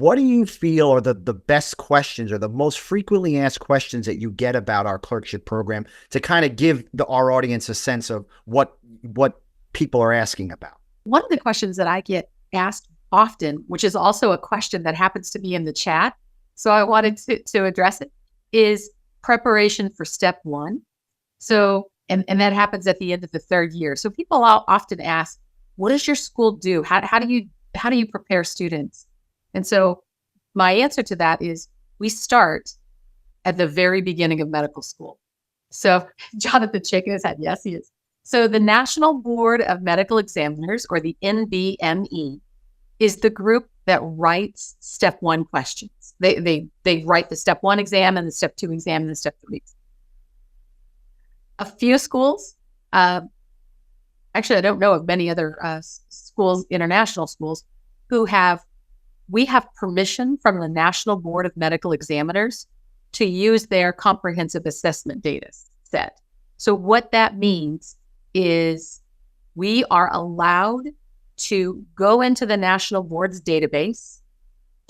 what do you feel are the best questions or the most frequently asked questions that you get about our clerkship program to kind of give our audience a sense of what people are asking about? One of the questions that I get asked often, which is also a question that happens to be in the chat, so I wanted to address it, is preparation for step one. So, and that happens at the end of the third year. So people often ask, what does your school do? How do you prepare students? And so my answer to that is we start at the very beginning of medical school. So Jonathan's shaking his head. Yes, he is. So the National Board of Medical Examiners, or the NBME, is the group that writes step one questions. They write the step one exam and the step two exam and the step three exam. A few schools, actually, I don't know of many other schools, international schools, we have permission from the National Board of Medical Examiners to use their comprehensive assessment data set. So what that means is we are allowed to go into the National Board's database,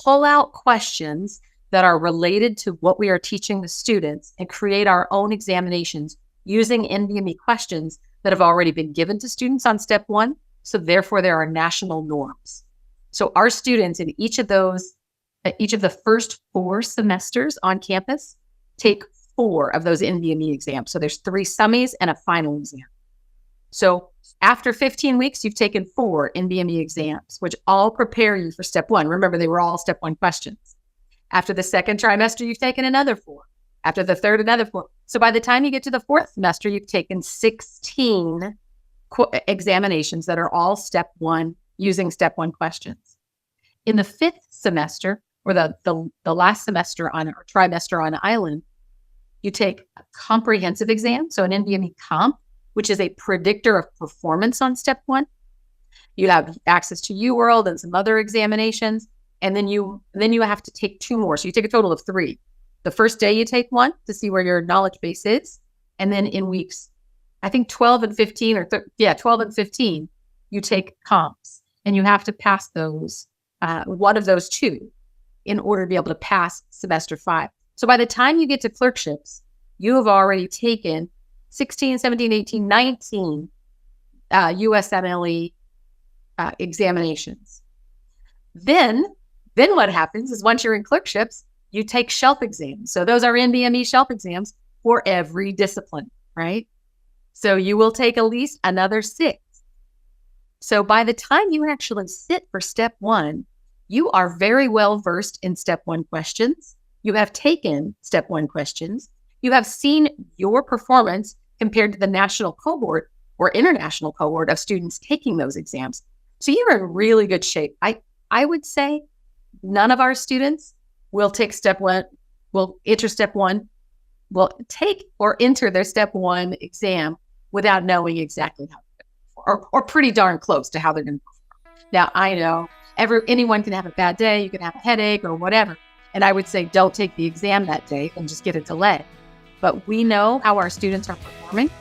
pull out questions that are related to what we are teaching the students, and create our own examinations using NBME questions that have already been given to students on step one. So therefore, there are national norms. So our students in each of the first 4 semesters on campus take 4 of those NBME exams. So there's 3 summies and a final exam. So after 15 weeks, you've taken 4 NBME exams, which all prepare you for step one. Remember, they were all step one questions. After the second trimester, you've taken another 4. After the third, another 4. So by the time you get to the 4th semester, you've taken 16 examinations that are all step one using step one questions. In the 5th semester, or the last semester on or trimester on island, you take a comprehensive exam, so an NBME comp, which is a predictor of performance on step one. You have access to UWorld and some other examinations, and then you have to take 2 more. So you take a total of 3. The first day you take 1 to see where your knowledge base is, and then in weeks, I think 12 and 15, 12 and 15, you take comps, and you have to pass those, one of those 2, in order to be able to pass semester 5. So by the time you get to clerkships, you have already taken 16, 17, 18, 19 USMLE examinations. Then what happens is once you're in clerkships, you take shelf exams. So those are NBME shelf exams for every discipline, right? So you will take at least another 6. So by the time you actually sit for step one, you are very well versed in step one questions. You have taken step one questions. You have seen your performance compared to the national cohort or international cohort of students taking those exams. So you're in really good shape. I would say none of our students will take step one, will enter step one, will take or enter their step one exam without knowing exactly how, or pretty darn close to how they're going to perform. Now, I know anyone can have a bad day, you can have a headache or whatever. And I would say don't take the exam that day and just get a delay. But we know how our students are performing,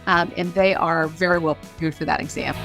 and they are very well prepared for that exam.